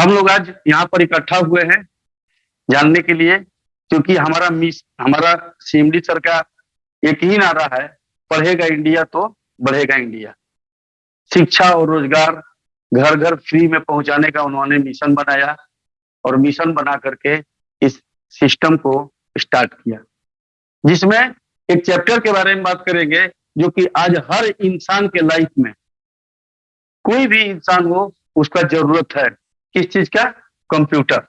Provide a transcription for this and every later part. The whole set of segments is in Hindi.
हम लोग आज यहाँ पर इकट्ठा हुए हैं जानने के लिए, क्योंकि हमारा सीएमडी सर का एक ही नारा है, पढ़ेगा इंडिया तो बढ़ेगा इंडिया। शिक्षा और रोजगार घर घर फ्री में पहुंचाने का उन्होंने मिशन बनाया और मिशन बना करके इस सिस्टम को स्टार्ट किया, जिसमें एक चैप्टर के बारे में बात करेंगे जो कि आज हर इंसान के लाइफ में, कोई भी इंसान हो उसका जरूरत है। किस चीज का? कंप्यूटर।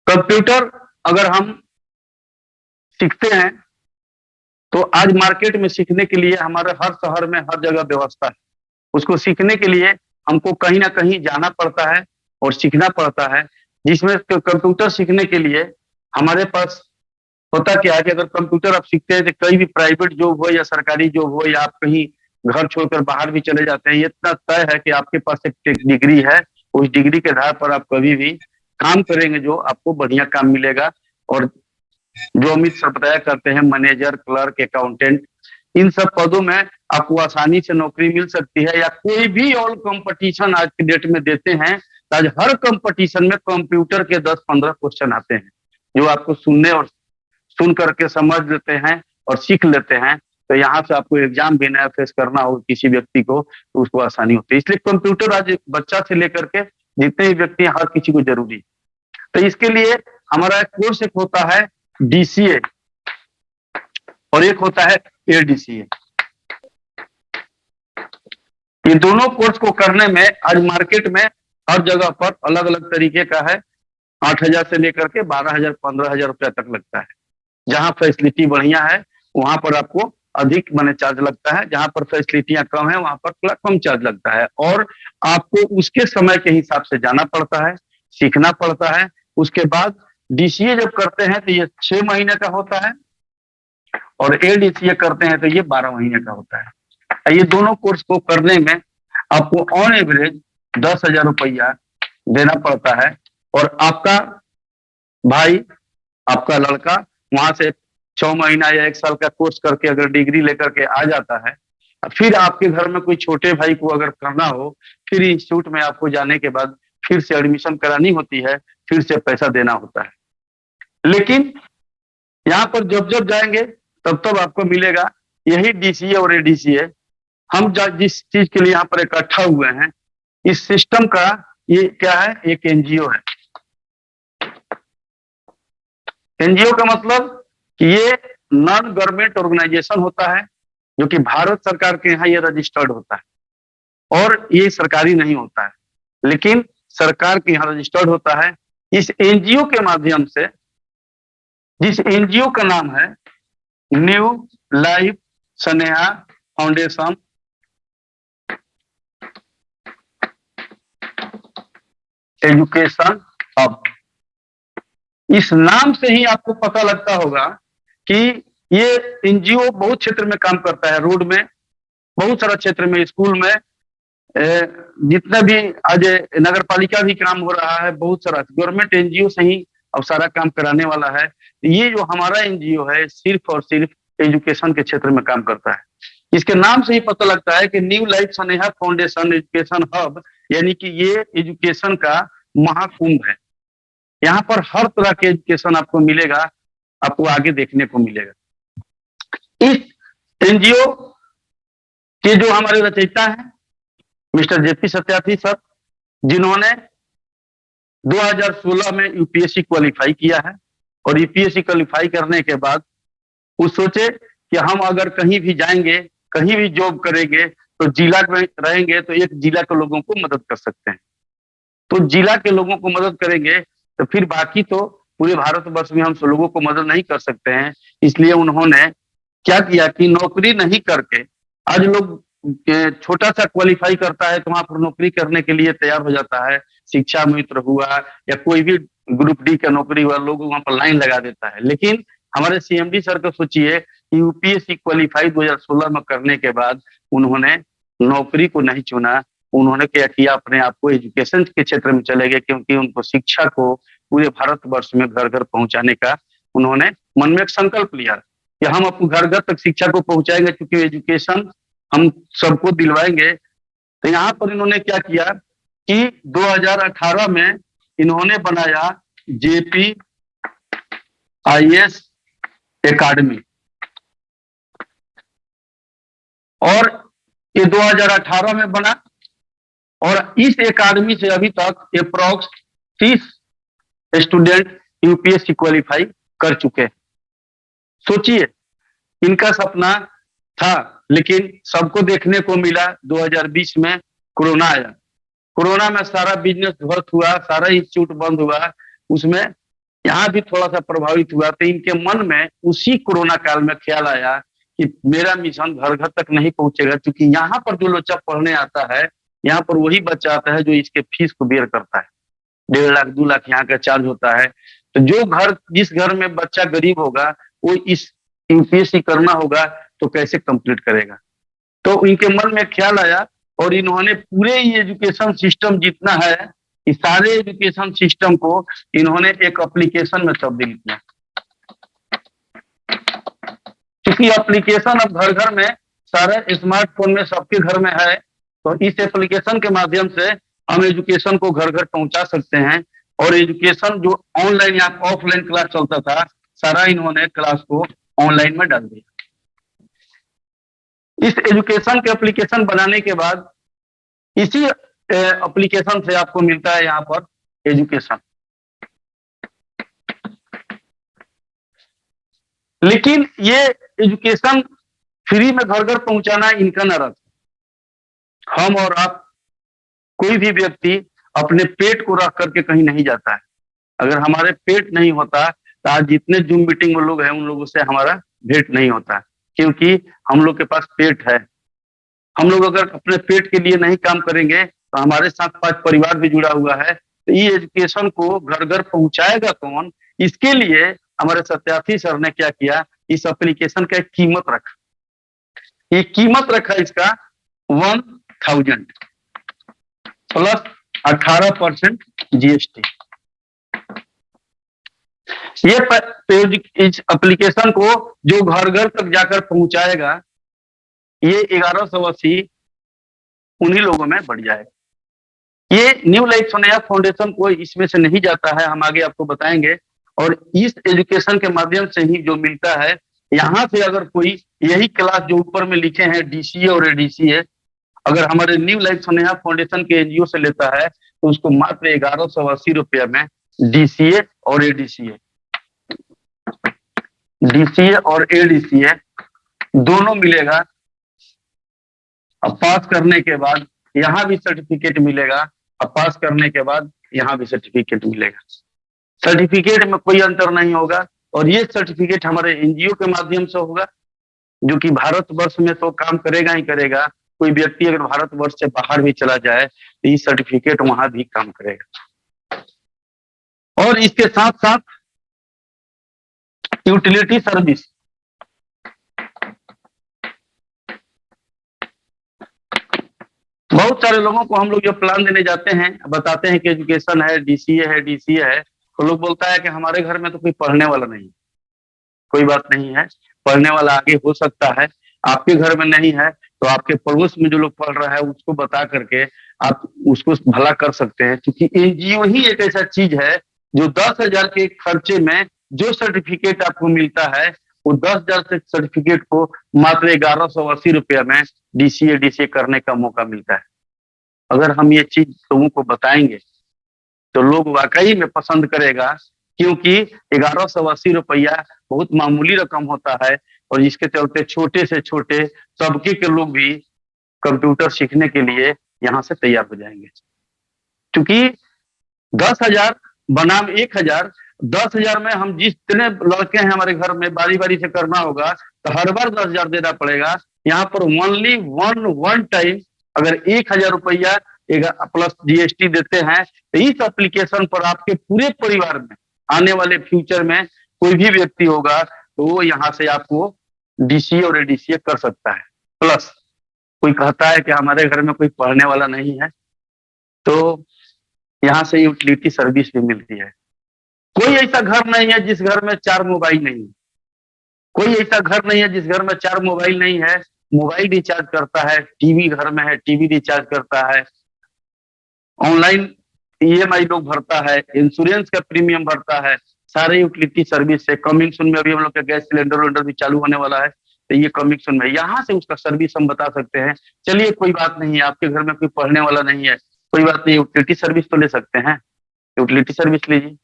कंप्यूटर अगर हम सीखते हैं तो आज मार्केट में सीखने के लिए हमारे हर शहर में हर जगह व्यवस्था है। उसको सीखने के लिए हमको कहीं ना कहीं जाना पड़ता है और सीखना पड़ता है, जिसमें कंप्यूटर सीखने के लिए हमारे पास होता क्या है कि अगर कंप्यूटर आप सीखते हैं तो कहीं भी प्राइवेट जॉब हो या सरकारी जॉब हो या आप कहीं घर छोड़कर बाहर भी चले जाते हैं, ये इतना तय है कि आपके पास एक डिग्री है, उस डिग्री के आधार पर आप कभी भी काम करेंगे जो आपको बढ़िया काम मिलेगा। और जो अमित सर बताया करते हैं मैनेजर, क्लर्क, अकाउंटेंट, इन सब पदों में आपको आसानी से नौकरी मिल सकती है। या कोई भी और कंपटीशन आज के डेट में देते हैं, आज हर कंपटीशन में कंप्यूटर के 10-15 क्वेश्चन आते हैं जो आपको सुन करके समझ लेते हैं और सीख लेते हैं। तो यहाँ से आपको एग्जाम भी नया फेस करना हो किसी व्यक्ति को तो उसको आसानी होती है। इसलिए कंप्यूटर आज बच्चा से लेकर के जितने भी व्यक्ति हैं हर किसी को जरूरी है। तो इसके लिए हमारा कोर्स एक होता है डीसीए और एक होता है एडीसीए। ये दोनों कोर्स को करने में आज मार्केट में हर जगह पर अलग अलग तरीके का है। 8,000 से लेकर के 12,000 15,000 रुपया तक लगता है। जहां फैसिलिटी बढ़िया है वहां पर आपको अधिक माने चार्ज लगता है, जहां पर फैसिलिटियां कम है वहां पर थोड़ा कम चार्ज लगता है। और आपको उसके समय के हिसाब से जाना पड़ता है, सीखना पड़ता है। उसके बाद डीसीए जब करते हैं तो ये 6 महीने का होता है और एडीसीए करते हैं तो ये 12 महीने का होता है। ये दोनों कोर्स को करने में आपको ऑन एवरेज 10,000 रुपया देना पड़ता है। और आपका भाई, आपका लड़का वहां से 6 महीना या 1 साल का कोर्स करके अगर डिग्री लेकर के आ जाता है, फिर आपके घर में कोई छोटे भाई को अगर करना हो, फिर इंस्टीट्यूट में आपको जाने के बाद फिर से एडमिशन करानी होती है, फिर से पैसा देना होता है। लेकिन यहाँ पर जब जब जाएंगे तब तब आपको मिलेगा यही डीसीए और एडीसीए। हम जिस चीज के लिए यहाँ पर इकट्ठा हुए हैं, इस सिस्टम का ये क्या है? एक एनजीओ है। एनजीओ का मतलब कि ये नॉन गवर्नमेंट ऑर्गेनाइजेशन होता है जो कि भारत सरकार के यहाँ ये रजिस्टर्ड होता है और ये सरकारी नहीं होता है, लेकिन सरकार के यहाँ रजिस्टर्ड होता है। इस एनजीओ के माध्यम से, जिस एनजीओ का नाम है new life Sneha foundation education hub, इस नाम से ही आपको पता लगता होगा कि ये एनजीओ बहुत क्षेत्र में काम करता है। रोड में, बहुत सारा क्षेत्र में, स्कूल में, जितना भी आज नगर पालिका भी काम हो रहा है, बहुत सारा गवर्नमेंट एनजीओ से ही अब सारा काम कराने वाला है। ये जो हमारा एनजीओ है सिर्फ और सिर्फ एजुकेशन के क्षेत्र में काम करता है। इसके नाम से ही पता लगता है कि new life Sneha foundation education hub, यानी कि ये एजुकेशन का महाकुंभ है। यहाँ पर हर तरह के एजुकेशन आपको मिलेगा, आपको आगे देखने को मिलेगा। इस एनजीओ के जो हमारे रचयिता हैं मिस्टर जेपी सत्यार्थी सर, जिन्होंने 2016 में यूपीएससी क्वालिफाई किया है और यूपीएससी क्वालिफाई करने के बाद वो सोचे कि हम अगर कहीं भी जाएंगे, कहीं भी जॉब करेंगे तो जिला में रहेंगे तो एक जिला के लोगों को मदद कर सकते हैं। तो जिला के लोगों को मदद करेंगे तो फिर बाकी तो पूरे भारतवर्ष में हम सब लोगों को मदद नहीं कर सकते हैं। इसलिए उन्होंने क्या किया कि नौकरी नहीं करके, आज लोग छोटा सा क्वालिफाई करता है तो वहां पर नौकरी करने के लिए तैयार हो जाता है। शिक्षा मित्र हुआ या कोई भी ग्रुप डी का नौकरी हुआ, लोग वहां पर लाइन लगा देता है। लेकिन हमारे सीएमडी सर को सोचिए, यूपीएससी क्वालिफाई 2016 में करने के बाद उन्होंने नौकरी को नहीं चुना। उन्होंने क्या किया, अपने आप को एजुकेशन के क्षेत्र में चले गए, क्योंकि उनको शिक्षा को पूरे भारतवर्ष में घर घर पहुंचाने का उन्होंने मन में एक संकल्प लिया। कि हम अपने घर घर तक शिक्षा को पहुंचाएंगे, क्योंकि एजुकेशन हम सबको दिलवाएंगे। तो यहाँ पर इन्होंने क्या किया कि 2018 में इन्होंने बनाया जेपी आईएएस एकेडमी, और ये 2018 में बना, और इस एकेडमी से अभी तक अप्रोक्स 30 स्टूडेंट यूपीएससी क्वालिफाई कर चुके हैं। सोचिए, इनका सपना था, लेकिन सबको देखने को मिला 2020 में कोरोना आया। कोरोना में सारा बिजनेस ध्वस्त हुआ, सारा इंस्टीट्यूट बंद हुआ, उसमें यहाँ भी थोड़ा सा प्रभावित हुआ। तो इनके मन में उसी कोरोना काल में ख्याल आया कि मेरा मिशन घर घर तक नहीं पहुंचेगा, क्योंकि यहाँ पर जो बच्चा पढ़ने आता है, यहाँ पर वही बच्चा आता है जो इसके फीस को बेयर करता है। 1.5 लाख 2 लाख यहाँ का चार्ज होता है। तो जो घर, जिस घर में बच्चा गरीब होगा, वो इस यूपीएससी करना होगा तो कैसे कंप्लीट करेगा। तो इनके मन में ख्याल आया, और इन्होंने पूरे एजुकेशन सिस्टम जितना है, इस सारे एजुकेशन सिस्टम को इन्होंने एक एप्लीकेशन में तब्दील किया। क्योंकि एप्लीकेशन अब घर घर में, सारे स्मार्टफोन में सबके घर में है, तो इस एप्लीकेशन के माध्यम से हम एजुकेशन को घर घर पहुंचा सकते हैं। और एजुकेशन जो ऑनलाइन या ऑफलाइन क्लास चलता था, सारा इन्होंने क्लास को ऑनलाइन में डाल दिया। इस एजुकेशन के एप्लीकेशन बनाने के बाद इसी एप्लीकेशन से आपको मिलता है यहाँ पर एजुकेशन। लेकिन ये एजुकेशन फ्री में घर घर पहुंचाना इनका न रहता। हम और आप, कोई भी व्यक्ति अपने पेट को रख करके कहीं नहीं जाता है। अगर हमारे पेट नहीं होता तो आज जितने जूम मीटिंग में लोग हैं, उन लोगों से हमारा भेंट नहीं होता, क्योंकि हम लोग के पास पेट है। हम लोग अगर अपने पेट के लिए नहीं काम करेंगे तो हमारे साथ 5 परिवार भी जुड़ा हुआ है। तो ये एजुकेशन को घर घर पहुंचाएगा कौन, इसके लिए हमारे सत्यार्थी सर ने क्या किया, इस एप्लीकेशन का एक कीमत रखा। ये कीमत रखा इसका 1000 प्लस 18% जीएसटी। ये इस एप्लीकेशन को जो घर घर तक जाकर पहुंचाएगा, ये 1180 उन्हीं लोगों में बढ़ जाएगा। ये न्यू लाइफ सोनेहा फाउंडेशन को इसमें से नहीं जाता है, हम आगे आपको बताएंगे। और इस एजुकेशन के माध्यम से ही जो मिलता है, यहाँ से अगर कोई यही क्लास जो ऊपर में लिखे हैं डीसीए और एडीसीए, अगर हमारे न्यू लाइफ सोनेहा फाउंडेशन के एनजीओ से लेता है तो उसको मात्र 1180 रुपया में डीसीए और एडीसीए, डीसीए और एडीसीए दोनों मिलेगा। अब पास करने के बाद यहाँ भी सर्टिफिकेट मिलेगा, अब पास करने के बाद यहाँ भी सर्टिफिकेट मिलेगा। सर्टिफिकेट में कोई अंतर नहीं होगा, और ये सर्टिफिकेट हमारे एनजीओ के माध्यम से होगा, जो कि भारतवर्ष में तो काम करेगा ही करेगा। कोई व्यक्ति अगर भारतवर्ष से बाहर भी चला जाए तो ये सर्टिफिकेट वहां भी काम करेगा। और इसके साथ साथ यूटिलिटी सर्विस, बहुत सारे लोगों को हम लोग जो प्लान देने जाते हैं, बताते हैं कि एजुकेशन है, डीसीए है, डीसीए है, तो लोग बोलता है कि हमारे घर में तो कोई पढ़ने वाला नहीं। कोई बात नहीं है, पढ़ने वाला आगे हो सकता है। आपके घर में नहीं है तो आपके पड़ोस में जो लोग पढ़ रहा है उसको बता करके आप उसको भला कर सकते हैं। क्योंकि एनजीओ ही एक ऐसा चीज है जो 10,000 के खर्चे में जो सर्टिफिकेट आपको मिलता है, वो 10,000 से सर्टिफिकेट को मात्र 1180 रुपया में डीसीए डीसीए करने का मौका मिलता है। अगर हम ये चीज लोगों को बताएंगे तो लोग वाकई में पसंद करेगा, क्योंकि 1180 रुपया बहुत मामूली रकम होता है। और इसके चलते छोटे से छोटे तबके के लोग भी कंप्यूटर सीखने के लिए यहाँ से तैयार हो जाएंगे। क्योंकि 10,000 बनाम 1,000, 10,000 में हम जितने लड़के हैं हमारे घर में बारी बारी से करना होगा, तो हर बार 10,000 देना पड़ेगा। यहाँ पर ओनली वन टाइम अगर 1,000 रुपया प्लस जीएसटी देते हैं, तो इस एप्लीकेशन पर आपके पूरे परिवार में आने वाले फ्यूचर में कोई भी व्यक्ति होगा तो वो यहाँ से आपको डीसीए और एडीसीए कर सकता है। प्लस कोई कहता है कि हमारे घर में कोई पढ़ने वाला नहीं है, तो यहाँ से यूटिलिटी सर्विस भी मिलती है। कोई ऐसा घर नहीं है जिस घर में 4 मोबाइल नहीं है। कोई ऐसा घर नहीं है जिस घर में 4 मोबाइल नहीं है। मोबाइल रिचार्ज करता है, टीवी घर में है, टीवी रिचार्ज करता है, ऑनलाइन ईएमआई लोग भरता है, इंश्योरेंस का प्रीमियम भरता है, सारे यूटिलिटी सर्विस है। कमिंग सून में अभी हम लोग का गैस सिलेंडर वेंडर भी चालू होने वाला है, तो ये कमिंग सून में यहाँ से उसका सर्विस हम बता सकते हैं। चलिए कोई बात नहीं है, आपके घर में कोई पढ़ने वाला नहीं है, कोई बात नहीं, यूटिलिटी सर्विस तो ले सकते हैं, यूटिलिटी सर्विस लीजिए।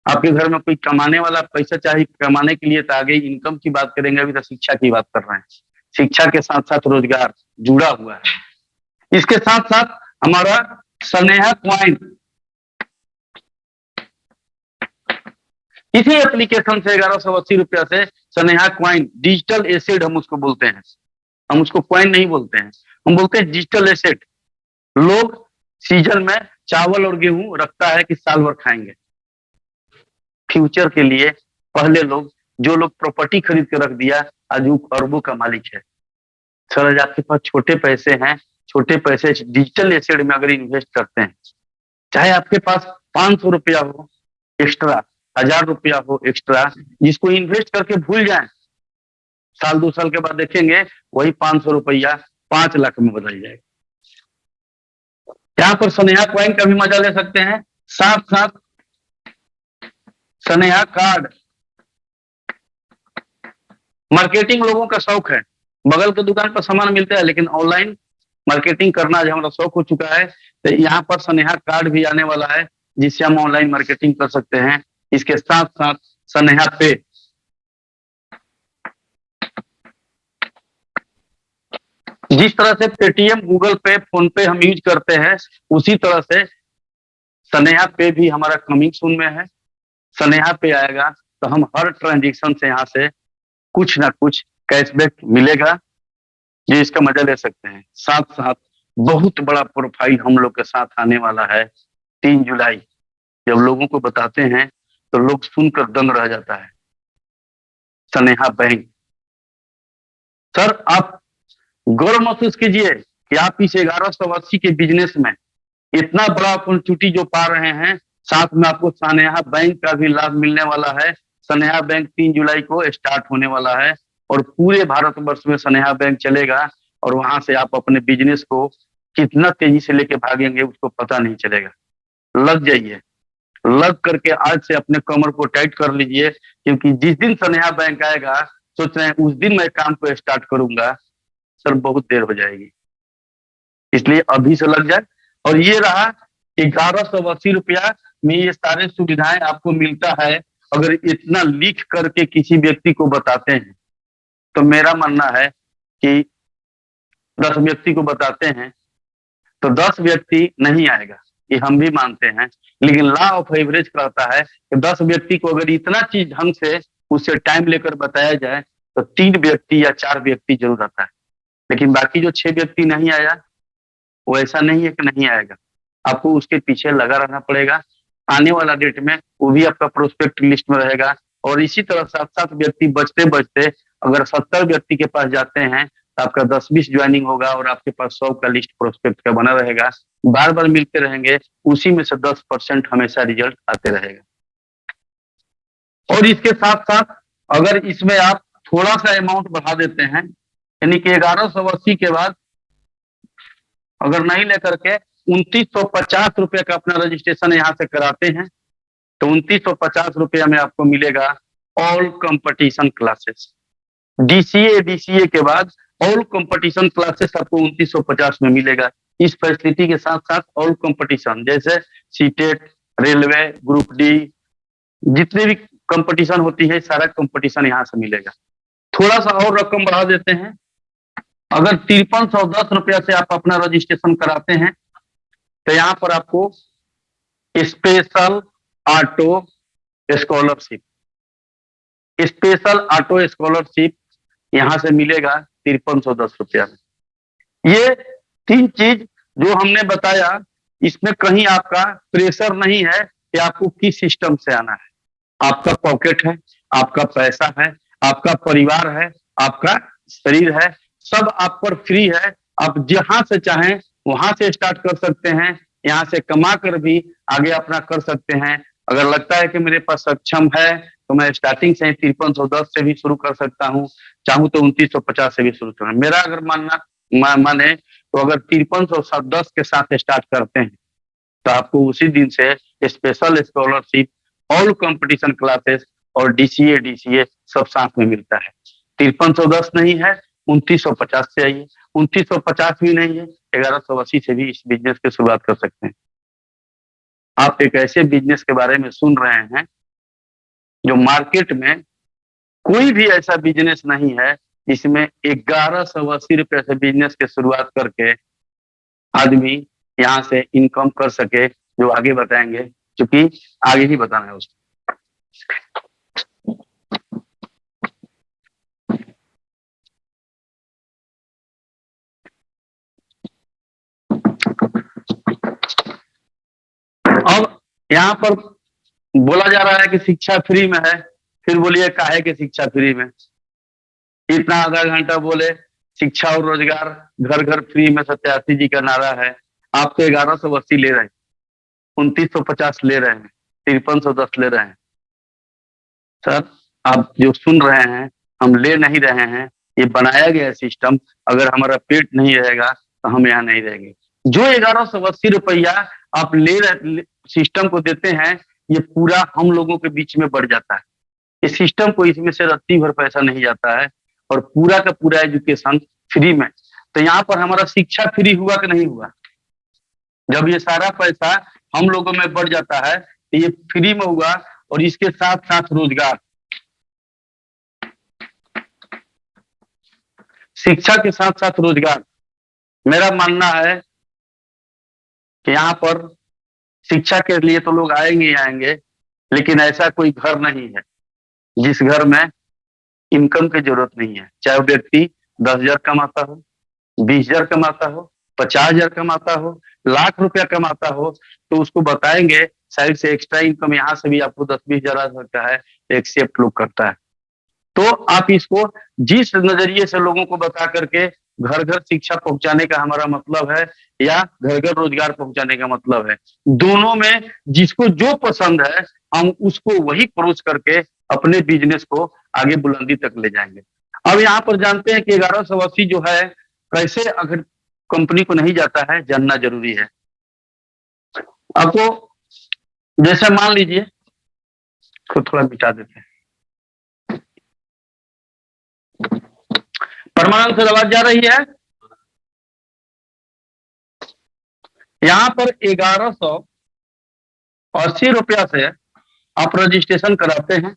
आपके घर में कोई कमाने वाला पैसा चाहिए, कमाने के लिए तो आगे इनकम की बात करेंगे, अभी तो शिक्षा की बात कर रहे हैं। शिक्षा के साथ साथ रोजगार जुड़ा हुआ है। इसके साथ साथ हमारा स्नेहा क्वाइन, इसी एप्लीकेशन से 1180 रुपया से स्नेहा क्वाइन डिजिटल एसेट हम उसको बोलते हैं। हम उसको क्वाइन नहीं बोलते हैं, हम बोलते हैं डिजिटल एसेट। लोग सीजन में चावल और गेहूं रखता है कि साल भर खाएंगे, फ्यूचर के लिए। पहले लोग, जो लोग प्रॉपर्टी खरीद के रख दिया, आज वो अरबों का मालिक है। सर आज आपके पास छोटे पैसे हैं, छोटे पैसे डिजिटल एसेट में अगर इन्वेस्ट करते हैं, चाहे आपके पास 500 रुपया हो एक्स्ट्रा, 1000 रुपया हो एक्स्ट्रा, जिसको इन्वेस्ट करके भूल जाए, साल 2 साल के बाद देखेंगे वही 500 रुपया 5 लाख में बदल जाएगा। यहाँ पर स्नेहा क्वाइन का भी मजा ले सकते हैं, साथ साथ स्नेहा कार्ड। मार्केटिंग लोगों का शौक है, बगल के दुकान पर सामान मिलता है, लेकिन ऑनलाइन मार्केटिंग करना जो हमारा शौक हो चुका है, तो यहाँ पर स्नेहा कार्ड भी आने वाला है, जिससे हम ऑनलाइन मार्केटिंग कर सकते हैं। इसके साथ साथ स्नेहा पे, जिस तरह से पेटीएम, गूगल पे, फोन पे हम यूज करते हैं, उसी तरह से स्नेहा पे भी हमारा कमिंग सून में है। स्नेहा पे आएगा तो हम हर ट्रांजेक्शन से यहाँ से कुछ ना कुछ कैशबैक मिलेगा, ये इसका मजा ले सकते हैं। साथ साथ बहुत बड़ा प्रोफाइल हम लोग के साथ आने वाला है 3 जुलाई। जब लोगों को बताते हैं तो लोग सुनकर दंग रह जाता है। स्नेहा बैंक, सर आप गौरव महसूस कीजिए कि आप इस 1180 के बिजनेस में इतना बड़ा अपॉर्चुनिटी जो पा रहे हैं, साथ में आपको स्नेहा बैंक का भी लाभ मिलने वाला है। स्नेहा बैंक 3 जुलाई को स्टार्ट होने वाला है और पूरे भारतवर्ष में स्नेहा बैंक चलेगा, और वहां से आप अपने बिजनेस को कितना तेजी से लेके भागेंगे उसको पता नहीं चलेगा। लग जाइए, लग करके आज से अपने कमर को टाइट कर लीजिए, क्योंकि जिस दिन स्नेहा बैंक आएगा, सोच रहे हैं उस दिन मैं काम को स्टार्ट करूंगा, सर बहुत देर हो जाएगी, इसलिए अभी से लग जाए। और ये रहा 1180 रुपया में ये सारे सुविधाएं आपको मिलता है। अगर इतना लिख करके किसी व्यक्ति को बताते हैं, तो मेरा मानना है कि 10 व्यक्ति को बताते हैं तो 10 व्यक्ति नहीं आएगा, ये हम भी मानते हैं। लेकिन लॉ ऑफ एवरेज कहता है कि 10 व्यक्ति को अगर इतना चीज ढंग से उससे टाइम लेकर बताया जाए, तो 3 व्यक्ति या 4 व्यक्ति जरूर आता है। लेकिन बाकी जो 6 व्यक्ति नहीं आया, वो ऐसा नहीं है कि नहीं आएगा, आपको उसके पीछे लगा रहना पड़ेगा। आने वाला डेट में वो भी आपका प्रोस्पेक्ट लिस्ट में रहेगा। और इसी तरह 7-7 व्यक्ति बचते बचते अगर 70 व्यक्ति के पास जाते हैं, तो आपका 10-20 ज्वाइनिंग होगा और आपके पास 100 का लिस्ट प्रोस्पेक्ट का बना रहेगा। बार बार मिलते रहेंगे, उसी में से 10% हमेशा रिजल्ट आते रहेगा। और इसके साथ साथ अगर इसमें आप थोड़ा सा अमाउंट बढ़ा देते हैं, यानी कि 1180 के बाद अगर नहीं लेकर के 2950 रुपये का अपना रजिस्ट्रेशन यहाँ से कराते हैं, तो 2950 रुपया में आपको मिलेगा ऑल कंपटीशन क्लासेस। डीसीए के बाद ऑल कंपटीशन क्लासेस आपको 2950 में मिलेगा। इस फैसिलिटी के साथ साथ ऑल कंपटीशन जैसे सीटेट, रेलवे, ग्रुप डी, जितने भी कंपटीशन होती है, सारा कंपटीशन यहाँ से मिलेगा। थोड़ा सा और रकम बढ़ा देते हैं, अगर 5310 रुपया से आप अपना रजिस्ट्रेशन कराते हैं, तो यहाँ पर आपको special auto scholarship, special auto scholarship यहाँ से मिलेगा 5310 रुपया में। ये 3 चीज जो हमने बताया, इसमें कहीं आपका प्रेशर नहीं है कि आपको किस सिस्टम से आना है। आपका पॉकेट है, आपका पैसा है, आपका परिवार है, आपका शरीर है, सब आप पर फ्री है। आप जहां से चाहें वहां से स्टार्ट कर सकते हैं, यहाँ से कमा कर भी आगे अपना कर सकते हैं। अगर लगता है कि मेरे पास सक्षम है, तो मैं स्टार्टिंग से 5310 से भी शुरू कर सकता हूँ, चाहूँ तो 2950 से भी शुरू करूँ। मेरा अगर मन है तो अगर 5310 के साथ स्टार्ट करते हैं तो आपको उसी दिन से special scholarship, all competition classes और डीसीए सब साथ में मिलता है। 5310 नहीं है, 2950 से आइए। 2950 भी नहीं है, 1180 से भी इस बिजनेस की शुरुआत कर सकते हैं। आप एक ऐसे बिजनेस के बारे में सुन रहे हैं जो मार्केट में कोई भी ऐसा बिजनेस नहीं है जिसमें 1180 रुपए से बिजनेस की शुरुआत करके आदमी यहाँ से इनकम कर सके, जो आगे बताएंगे, क्योंकि आगे ही बताना है उसको। अब यहाँ पर बोला जा रहा है कि शिक्षा फ्री में है, फिर बोलिए काहे कि शिक्षा फ्री में। इतना आधा घंटा बोले शिक्षा और रोजगार, घर घर फ्री में, सत्यार्थी जी का नारा है। आप तो 1180 ले रहे हैं, 2950 ले रहे हैं, 5310 ले रहे हैं। सर आप जो सुन रहे हैं, हम ले नहीं रहे हैं, ये बनाया गया सिस्टम। अगर हमारा पेट नहीं रहेगा तो हम यहाँ नहीं रहेंगे। जो 1180 रुपया आप सिस्टम को देते हैं, ये पूरा हम लोगों के बीच में बढ़ जाता है। इस सिस्टम को इसमें से रत्ती भर पैसा नहीं जाता है और पूरा का पूरा एजुकेशन फ्री में। तो यहाँ पर हमारा शिक्षा फ्री हुआ कि नहीं हुआ? जब ये सारा पैसा हम लोगों में बढ़ जाता है तो ये फ्री में हुआ, और इसके साथ साथ रोजगार, शिक्षा के साथ साथ रोजगार। मेरा मानना है कि यहाँ पर शिक्षा के लिए तो लोग आएंगे ही आएंगे, लेकिन ऐसा कोई घर नहीं है जिस घर में इनकम की जरूरत नहीं है। चाहे वो व्यक्ति 10,000 कमाता हो, 20,000 कमाता हो, 50,000 कमाता हो, लाख रुपया कमाता हो, तो उसको बताएंगे साइड से एक्स्ट्रा इनकम यहाँ से भी आपको 10-20,000 आ सकता है, एक्सेप्ट लोग करता है। तो आप इसको जिस नजरिए से लोगों को बता करके घर घर शिक्षा पहुंचाने का हमारा मतलब है, या घर घर रोजगार पहुंचाने का मतलब है, दोनों में जिसको जो पसंद है हम उसको वही परोस करके अपने बिजनेस को आगे बुलंदी तक ले जाएंगे। अब यहाँ पर जानते हैं कि 1180 जो है कैसे अगर कंपनी को नहीं जाता है, जानना जरूरी है। आपको जैसे मान लीजिए, तो थोड़ा मिटा देते हैं, परमाणु से आवाज जा रही है। यहाँ पर 1180 रुपया से आप रजिस्ट्रेशन कराते हैं,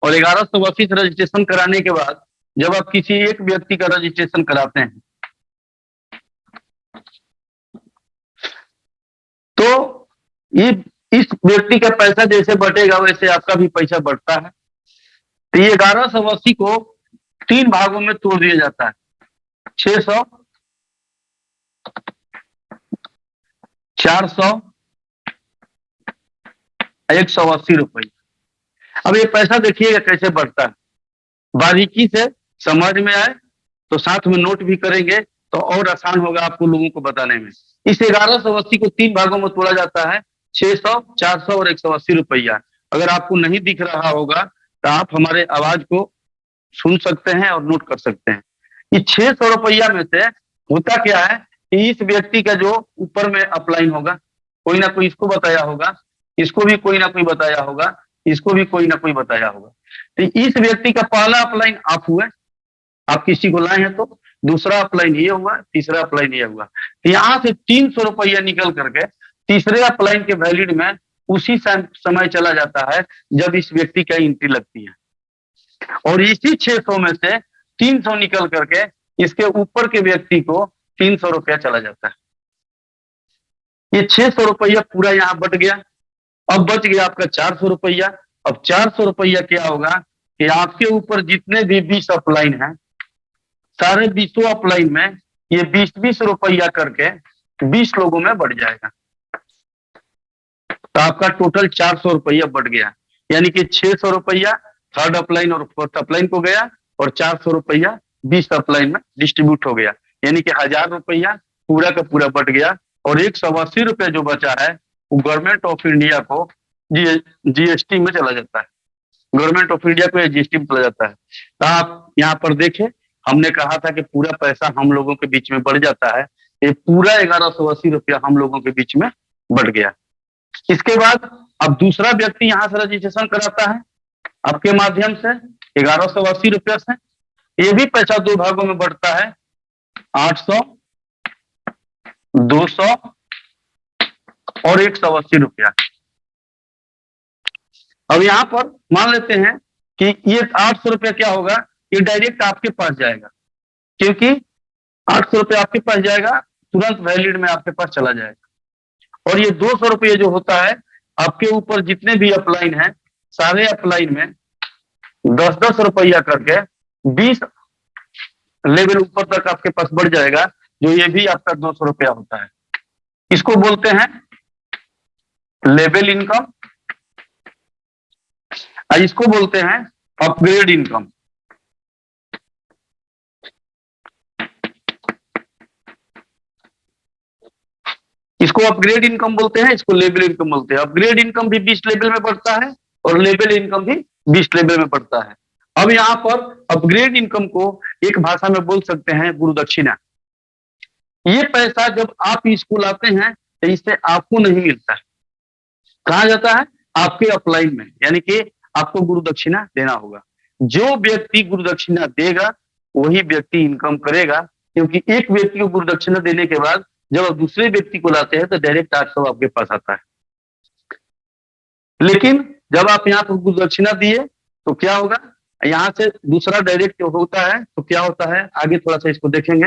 और 1180 से रजिस्ट्रेशन कराने के बाद जब आप किसी एक व्यक्ति का रजिस्ट्रेशन कराते हैं तो ये इस व्यक्ति का पैसा जैसे बटेगा वैसे आपका भी पैसा बढ़ता है। तो ये 1180 को 3 भागों में तोड़ दिया जाता है, 600, 400, 180 रुपये। अब ये पैसा देखिएगा कैसे बढ़ता है, बारीकी से समझ में आए तो साथ में नोट भी करेंगे तो और आसान होगा आपको लोगों को बताने में। इस 1180 को 3 भागों में तोड़ा जाता है, 600, 400 और 180 रुपया। अगर आपको नहीं दिख रहा होगा तो आप हमारे आवाज को सुन सकते हैं और नोट कर सकते हैं। ये 600 रुपया में से होता क्या है कि इस व्यक्ति का जो ऊपर में अपलाइन होगा, कोई ना कोई इसको बताया होगा, इसको भी कोई ना कोई बताया होगा, इसको भी कोई ना कोई बताया होगा। तो इस व्यक्ति का पहला अपलाइन आप हुए, आप किसी को लाए हैं, तो दूसरा अपलाइन ये हुआ, तीसरा अपलाइन ये हुआ। तो यहाँ से 300 रुपया निकल करके तीसरे अपलाइन के वैलिड में उसी समय चला जाता है जब इस व्यक्ति का एंट्री लगती है, और इसी 600 में से 300 निकल करके इसके ऊपर के व्यक्ति को 300 रुपया चला जाता है। ये 600 रुपया पूरा यहाँ बट गया। अब बच गया आपका 400 रुपया। अब 400 रुपया क्या होगा कि आपके ऊपर जितने भी 20 अपलाइन हैं, सारे 20 अपलाइन में ये 20-20 रुपया करके 20 लोगों में बढ़ जाएगा। तो आपका टोटल 400 रुपया बढ़ गया, यानी कि 600 रुपया थर्ड अपलाइन और फोर्थ अपलाइन को गया, और 400 रुपया 20 अपलाइन में डिस्ट्रीब्यूट हो गया, यानी कि 1000 रुपया पूरा का पूरा बढ़ गया। और 180 रुपया जो बचा है वो गवर्नमेंट ऑफ इंडिया को जीएसटी में चला जाता है। गवर्नमेंट ऑफ इंडिया को जीएसटी में चला जाता है। तो आप यहाँ पर देखें, हमने कहा था कि पूरा पैसा हम लोगों के बीच में बढ़ जाता है, ये पूरा 1180 रुपया हम लोगों के बीच में बढ़ गया। इसके बाद अब दूसरा व्यक्ति यहाँ से रजिस्ट्रेशन कराता है आपके माध्यम से 1180 रुपया से, ये भी पैसा दो भागों में बढ़ता है, 800, 200 और 180 रुपया। अब यहाँ पर मान लेते हैं कि ये 800 रुपया क्या होगा, ये डायरेक्ट आपके पास जाएगा, क्योंकि 800 रुपया आपके पास जाएगा, तुरंत वैलिड में आपके पास चला जाएगा। और ये 200 रुपये जो होता है आपके ऊपर जितने भी अपलाइन है, सारे अपलाइन में 10-10 रुपया करके 20 लेवल ऊपर तक आपके पास बढ़ जाएगा, जो ये भी आपका 200 रुपया होता है। इसको बोलते हैं लेवल इनकम, इसको बोलते हैं अपग्रेड इनकम। इसको अपग्रेड इनकम बोलते हैं, इसको लेवल इनकम बोलते हैं। अपग्रेड इनकम भी 20 लेवल में बढ़ता है और लेवल इनकम भी 20 लेवल में बढ़ता है। अब यहाँ पर अपग्रेड इनकम को एक भाषा में बोल सकते हैं गुरु दक्षिणा। ये पैसा जब आप स्कूल आते हैं तो इससे आपको नहीं मिलता है, कहा जाता है आपके अपलाइन में, यानी कि आपको गुरु दक्षिणा देना होगा। जो व्यक्ति गुरु दक्षिणा देगा वही व्यक्ति इनकम करेगा, क्योंकि एक व्यक्ति को गुरु दक्षिणा देने के बाद जब आप दूसरे व्यक्ति को लाते हैं तो डायरेक्ट 800 आपके पास आता है। लेकिन जब आप यहाँ पर गुरु दक्षिणा दिए तो क्या होगा, यहाँ से दूसरा डायरेक्ट होता है, तो क्या होता है आगे थोड़ा सा इसको देखेंगे।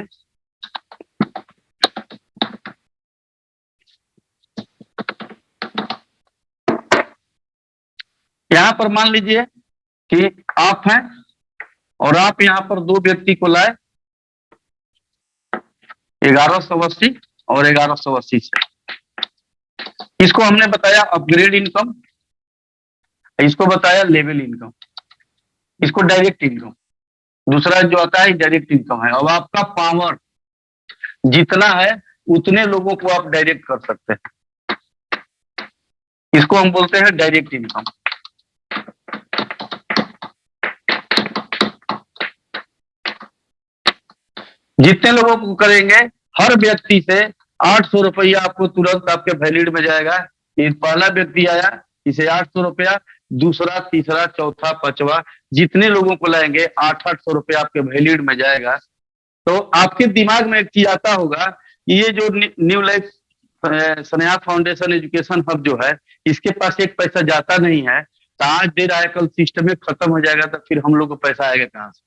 यहाँ पर मान लीजिए कि आप हैं और आप यहाँ पर दो व्यक्ति को लाए 1180 और 1180 से, इसको हमने बताया अपग्रेड इनकम, इसको बताया लेवल इनकम, इसको डायरेक्ट इनकम। दूसरा जो आता है डायरेक्ट इनकम है। अब आपका पावर जितना है उतने लोगों को आप डायरेक्ट कर सकते हैं, इसको हम बोलते हैं डायरेक्ट इनकम। जितने लोगों को करेंगे हर व्यक्ति से 800 रुपया आपको तुरंत आपके वैलिड में जाएगा। ये पहला व्यक्ति आया, इसे 800 रुपया, दूसरा, तीसरा, चौथा, पांचवा, जितने लोगों को लाएंगे 800 रुपया आपके वैलिड में जाएगा। तो आपके दिमाग में एक चीज आता होगा, ये जो new life Sneha foundation education hub जो है, इसके पास एक पैसा जाता नहीं है, तो आज देर आए कल सिस्टम में खत्म हो जाएगा, तो फिर हम लोग को पैसा आएगा कहाँ से?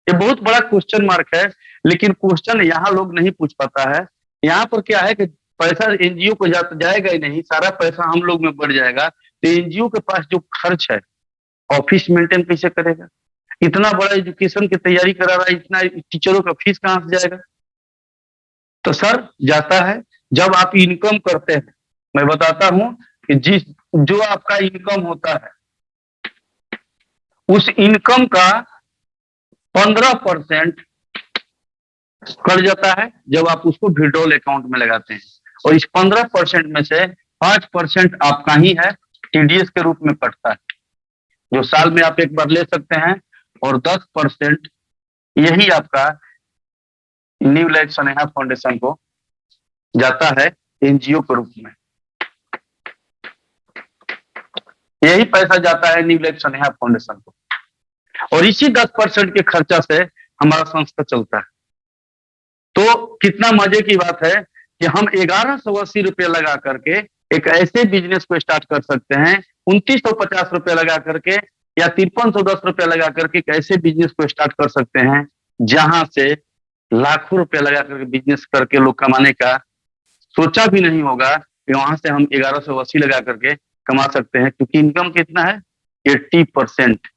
ये बहुत बड़ा क्वेश्चन मार्क है। लेकिन क्वेश्चन यहाँ लोग नहीं पूछ पाता है। यहाँ पर क्या है कि पैसा एनजीओ को जाएगा ही नहीं, सारा पैसा हम लोग में बढ़ जाएगा। तो एनजीओ के पास जो खर्च है, ऑफिस मेंटेन कैसे करेगा? इतना बड़ा एजुकेशन की तैयारी करा रहा है, इतना टीचरों का फीस कहाँ से जाएगा? तो सर जाता है जब आप इनकम करते हैं। मैं बताता हूं कि जो आपका इनकम होता है उस इनकम का 15% कट जाता है जब आप उसको विड्रॉल अकाउंट में लगाते हैं, और इस 15% में से 5% आपका ही है, टीडीएस के रूप में कटता है, जो साल में आप एक बार ले सकते हैं, और 10% यही आपका न्यू लाइफ स्नेहा फाउंडेशन को जाता है एनजीओ के रूप में। यही पैसा जाता है न्यू लाइफ स्नेहा फाउंडेशन को, और इसी 10% के खर्चा से हमारा संस्था चलता है। तो कितना मजे की बात है कि हम 1180 रुपये लगा करके एक ऐसे बिजनेस को स्टार्ट कर सकते हैं, 2950 रुपये लगा करके या 5310 रुपये लगा करके एक ऐसे बिजनेस को स्टार्ट कर सकते हैं जहां से लाखों रुपए लगा करके बिजनेस करके लोग कमाने का सोचा भी नहीं होगा कि वहां से हम 1180 लगा करके कमा सकते हैं, क्योंकि इनकम कितना है 80%।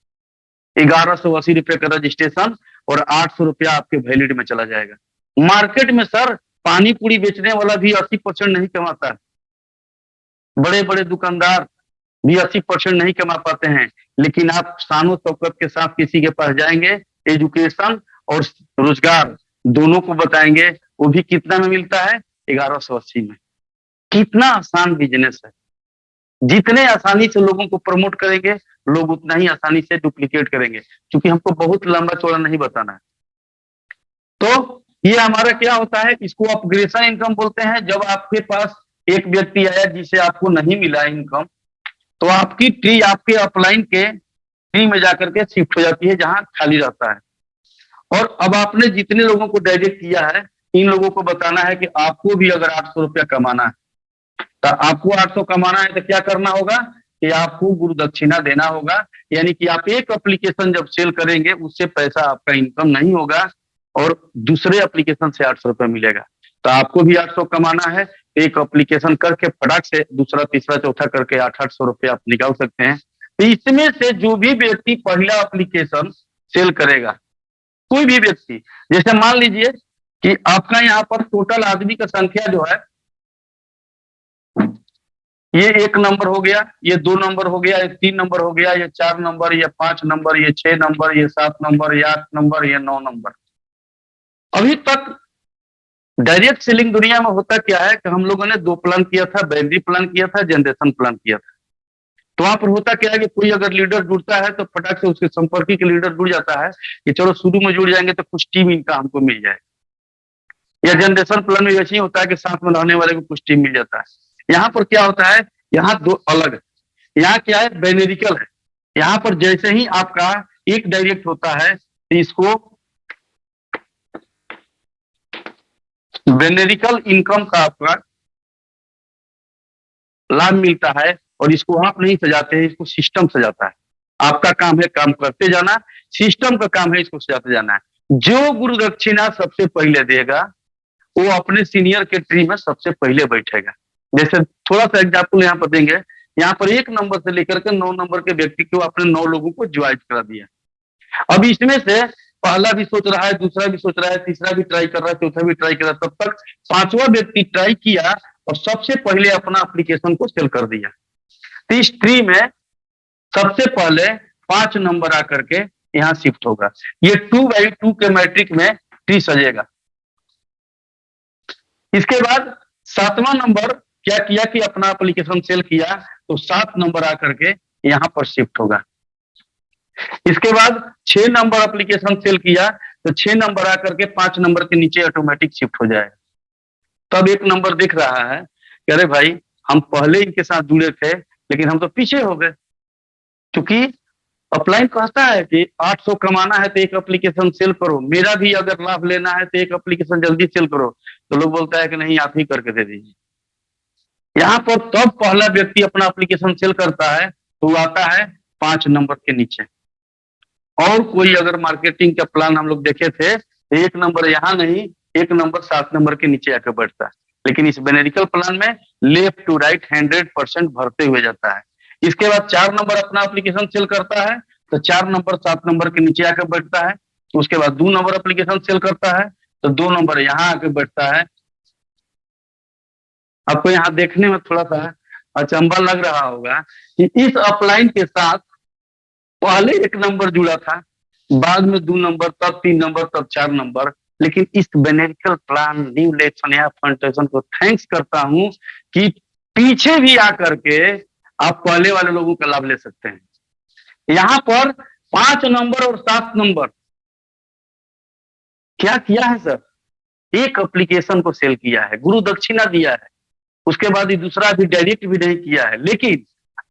1180 रुपये का रजिस्ट्रेशन और 800 रुपया आपके वैलिड में चला जाएगा। मार्केट में सर पानी पूरी बेचने वाला भी 80% नहीं कमाता है, बड़े बड़े दुकानदार भी 80% नहीं कमा पाते हैं। लेकिन आप शानो शौकत के साथ किसी के पास जाएंगे, एजुकेशन और रोजगार दोनों को बताएंगे, वो भी कितना में मिलता है 1180 में। कितना आसान बिजनेस है। जितने आसानी से लोगों को प्रमोट करेंगे लोग उतना ही आसानी से डुप्लीकेट करेंगे, क्योंकि हमको बहुत लंबा चौड़ा नहीं बताना है। तो ये हमारा क्या होता है, इसको अपग्रेडेशन इनकम बोलते हैं। जब आपके पास एक व्यक्ति आया जिसे आपको नहीं मिला इनकम, तो आपकी ट्री आपके अपलाइन के ट्री में जाकर के शिफ्ट हो जाती है, जहां खाली रहता है। और अब आपने जितने लोगों को डायरेक्ट किया है, इन लोगों को बताना है कि आपको भी अगर 800 रुपया कमाना है, तो आपको 800 कमाना है तो क्या करना होगा कि आपको गुरु दक्षिणा देना होगा। यानी कि आप एक एप्लीकेशन जब सेल करेंगे, उससे पैसा आपका इनकम नहीं होगा, और दूसरे एप्लीकेशन से 800 रुपया मिलेगा। तो आपको भी 800 कमाना है, एक एप्लीकेशन करके फटाक से दूसरा तीसरा चौथा करके 800 रुपया आप निकाल सकते हैं। तो इसमें से जो भी व्यक्ति पहला एप्लीकेशन सेल करेगा, कोई भी व्यक्ति, जैसे मान लीजिए कि आपका यहाँ पर टोटल आदमी का संख्या जो है, ये 1 नंबर हो गया, ये 2 नंबर हो गया, ये 3 नंबर हो गया, ये 4 नंबर, ये 5 नंबर, ये 6 नंबर, ये 7 नंबर, ये 8 नंबर, ये 9 नंबर। अभी तक डायरेक्ट सेलिंग दुनिया में होता क्या है कि हम लोगों ने 2 प्लान किया था, बाइनरी प्लान किया था, जनरेशन प्लान किया था। तो वहां पर होता क्या है कि कोई अगर लीडर जुड़ता है तो फटाक से उसके संपर्की के लीडर जुड़ जाता है कि चलो शुरू में जुड़ जाएंगे तो कुछ टीम इनका हमको मिल जाए। या जनरेशन प्लान में वैसे ही होता है कि साथ में रहने वाले को कुछ टीम मिल जाता है। यहाँ पर क्या होता है, यहाँ 2 अलग है। यहाँ क्या है, बेनेरिकल है। यहाँ पर जैसे ही आपका एक डायरेक्ट होता है, तो इसको बेनेरिकल इनकम का आपका लाभ मिलता है, और इसको आप नहीं सजाते हैं, इसको सिस्टम सजाता है। आपका काम है काम करते जाना, सिस्टम का काम है इसको सजाते जाना है। जो गुरु दक्षिणा सबसे पहले देगा, वो अपने सीनियर के ट्री में सबसे पहले बैठेगा। जैसे थोड़ा सा एग्जाम्पल यहाँ पर देंगे, यहाँ पर 1 नंबर से लेकर के 9 नंबर के व्यक्ति को आपने 9 लोगों को ज्वाइन करा दिया। अब इसमें से पहला भी सोच रहा है, दूसरा भी सोच रहा है, तीसरा भी ट्राई कर रहा है, चौथा भी ट्राई कर रहा है, तब तक 5वां व्यक्ति ट्राई किया और सबसे पहले अपना एप्लीकेशन को सेल कर दिया। तो इस ट्री में सबसे पहले 5 नंबर आकर के यहाँ शिफ्ट होगा। ये 2x2 के मैट्रिक में ट्री सजेगा। इसके बाद 7वां नंबर क्या किया कि अपना एप्लीकेशन सेल किया, तो 7 नंबर आकर के यहाँ पर शिफ्ट होगा। इसके बाद 6 नंबर एप्लीकेशन सेल किया, तो 6 नंबर आकर के 5 नंबर के नीचे ऑटोमेटिक शिफ्ट हो जाएगा। तब 1 नंबर दिख रहा है कि अरे भाई, हम पहले इनके साथ जुड़े थे लेकिन हम तो पीछे हो गए। क्योंकि अपलाइन कहता है कि 800 कमाना है तो एक एप्लीकेशन सेल करो, मेरा भी अगर लाभ लेना है तो एक एप्लीकेशन जल्दी सेल करो। तो लोग बोलता है कि नहीं, आप ही करके दे दीजिए। यहाँ पर तब पहला व्यक्ति अपना एप्लीकेशन सेल करता है, तो वो आता है 5 नंबर के नीचे। और कोई अगर मार्केटिंग का प्लान हम लोग देखे थे, तो 1 नंबर यहाँ नहीं, 1 नंबर 7 नंबर के नीचे आकर बैठता है। लेकिन इस बेनेरिकल प्लान में लेफ्ट टू राइट 100% भरते हुए जाता है। इसके बाद 4 नंबर अपना एप्लीकेशन सेल करता है, तो 4 नंबर 7 नंबर के नीचे आकर बैठता है। उसके बाद 2 नंबर एप्लीकेशन सेल करता है, तो 2 नंबर यहाँ आकर बैठता है। आपको यहाँ देखने में थोड़ा सा अचंभा लग रहा होगा कि इस अपलाइन के साथ पहले 1 नंबर जुड़ा था, बाद में 2 नंबर, तब 3 नंबर, तब 4 नंबर। लेकिन इस बेनेरिकल प्लान न्यू लेक्सनिया फाउंडेशन को थैंक्स करता हूं कि पीछे भी आकर के आप पहले वाले लोगों का लाभ ले सकते हैं। यहाँ पर 5 नंबर और 7 नंबर क्या किया है सर, एक एप्लीकेशन को सेल किया है, गुरु दक्षिणा दिया है, उसके बाद ये दूसरा भी डायरेक्ट भी नहीं किया है। लेकिन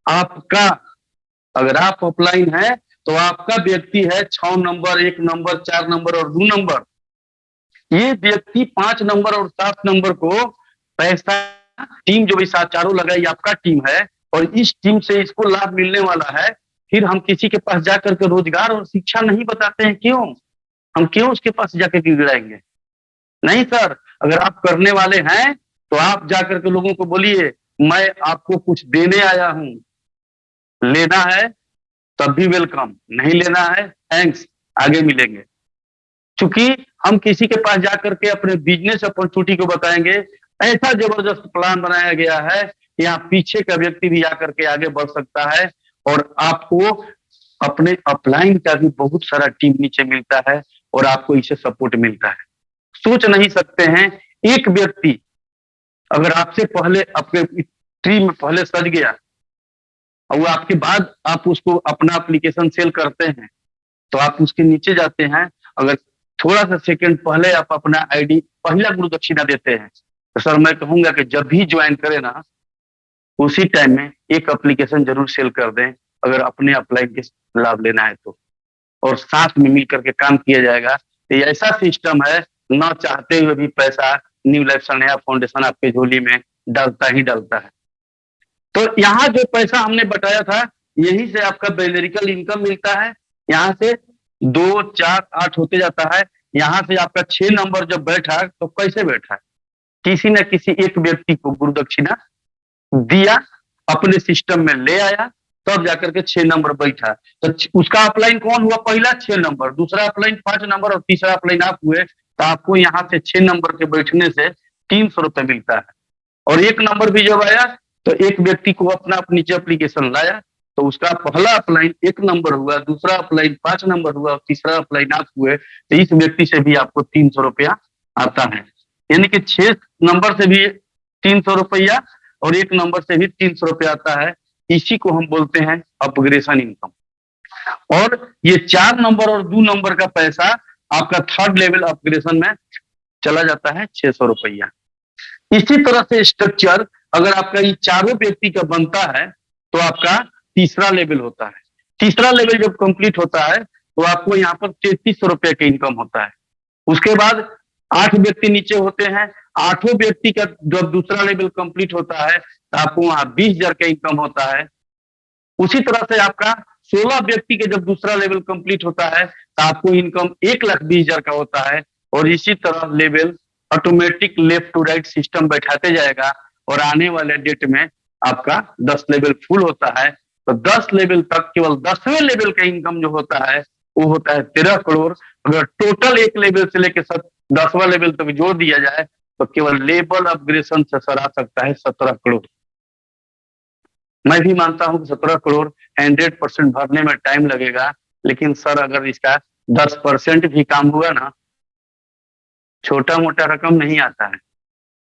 आपका, अगर आप ऑफलाइन है तो आपका व्यक्ति है 6 नंबर, 1 नंबर, 4 नंबर और 2 नंबर। ये व्यक्ति 5 नंबर और 7 नंबर को पैसा, टीम जो भी साथ चारों लगाई आपका टीम है, और इस टीम से इसको लाभ मिलने वाला है। फिर हम किसी के पास जाकर के रोजगार और शिक्षा नहीं बताते हैं, क्यों? हम क्यों उसके पास जाकर के गिराएंगे? नहीं सर, अगर आप करने वाले हैं तो आप जाकर के लोगों को बोलिए मैं आपको कुछ देने आया हूं, लेना है तब भी वेलकम, नहीं लेना है थैंक्स, आगे मिलेंगे। क्योंकि हम किसी के पास जाकर के अपने बिजनेस अपॉर्चुनिटी को बताएंगे, ऐसा जबरदस्त प्लान बनाया गया है कि यहाँ पीछे का व्यक्ति भी आकर के आगे बढ़ सकता है, और आपको अपने अपलाइन का भी बहुत सारा टीम नीचे मिलता है, और आपको इसे सपोर्ट मिलता है। सोच नहीं सकते हैं, एक व्यक्ति अगर आपसे पहले आपके ट्री में पहले सज गया, और वो आपके बाद आप उसको अपना एप्लीकेशन सेल करते हैं, तो आप उसके नीचे जाते हैं। अगर थोड़ा सा सेकंड पहले आप अपना आईडी पहला गुरु दक्षिणा देते हैं, तो सर मैं कहूंगा कि जब भी ज्वाइन करें ना, उसी टाइम में एक एप्लीकेशन जरूर सेल कर दें, अगर अपने अपलाइन के लाभ लेना है तो। और साथ में मिल करके काम किया जाएगा। ये ऐसा सिस्टम है, ना चाहते हुए भी पैसा न्यू लाइफ सनेहा फाउंडेशन आपके झोली में डालता ही डालता है। तो यहाँ जो पैसा हमने बताया था, यहीं से आपका बेनेरिकल इनकम मिलता है। यहाँ से 2, 4, 8 होते जाता है। यहाँ से आपका 6 नंबर जब बैठा, तो कैसे बैठा? किसी न किसी एक व्यक्ति को गुरु दक्षिणा दिया, अपने सिस्टम में ले आया, तब जाकर के 6 नंबर बैठा। तो उसका अपलाइन कौन हुआ? पहला 6 नंबर, दूसरा अपलाइन 5 नंबर और तीसरा अपलाइन आप हुए। तो आपको यहाँ से 6 नंबर के बैठने से 300 रुपए मिलता है। और 1 नंबर भी जब आया, तो एक व्यक्ति को अपना नीचे एप्लीकेशन लाया, तो उसका पहला अपलाइन 1 नंबर हुआ, दूसरा अपलाइन 5 नंबर हुआ, तीसरा अपलाइन आप हुए। तो इस व्यक्ति से भी आपको 300 रुपया आता है। यानी कि 6 नंबर से भी 300 रुपया और 1 नंबर से भी 300 रुपया आता है। इसी को हम बोलते हैं अपग्रेशन इनकम। और ये 4 नंबर और 2 नंबर का पैसा आपका थर्ड लेवल अपग्रेशन में चला जाता है, 600 रुपया। इसी तरह से स्ट्रक्चर अगर आपका ये चारों व्यक्ति का बनता है, तो आपका तीसरा लेवल होता है। तीसरा लेवल जब कंप्लीट होता है, तो आपको यहाँ पर 3300 रुपए का इनकम होता है। उसके बाद 8 व्यक्ति नीचे होते हैं। 8 व्यक्ति का जब दूसरा लेवल कंप्लीट होता है, तो आपको वहां 20,000 का इनकम होता है। उसी तरह से आपका 16 व्यक्ति के जब दूसरा लेवल कंप्लीट होता है, तो आपको इनकम 1,20,000 का होता है। और इसी तरह level automatic left to right system बैठाते जाएगा, और आने वाले डेट में आपका 10 लेवल फुल होता है। तो 10 लेवल तक केवल 10वें लेवल का इनकम जो होता है, वो होता है 13 करोड़। अगर टोटल एक लेवल से लेकर 10वां लेवल तक जोड़ दिया जाए, तो केवल लेवल अपग्रेशन से सर आ सकता है 17 करोड़। मैं भी मानता हूं कि 17 करोड़ 100% भरने में टाइम लगेगा, लेकिन सर अगर इसका 10% भी काम हुआ ना, छोटा मोटा रकम नहीं आता है।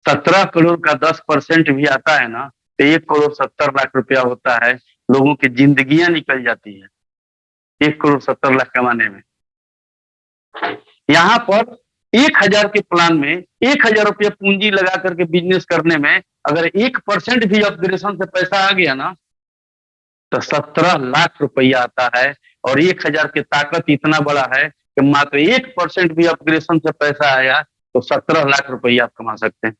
17 करोड़ का 10% भी आता है ना, तो 1,70,00,000 रुपया होता है। लोगों की जिंदगियां निकल जाती है 1,70,00,000 कमाने में। यहाँ पर 1,000 के प्लान में 1,000 रुपया पूंजी लगा करके बिजनेस करने में अगर 1% भी अपग्रेशन से पैसा आ गया ना, तो 17 लाख रुपया आता है। और 1,000 की ताकत इतना बड़ा है कि मात्र 1% भी अपग्रेशन से पैसा आया, तो 17 लाख रुपया आप कमा सकते हैं।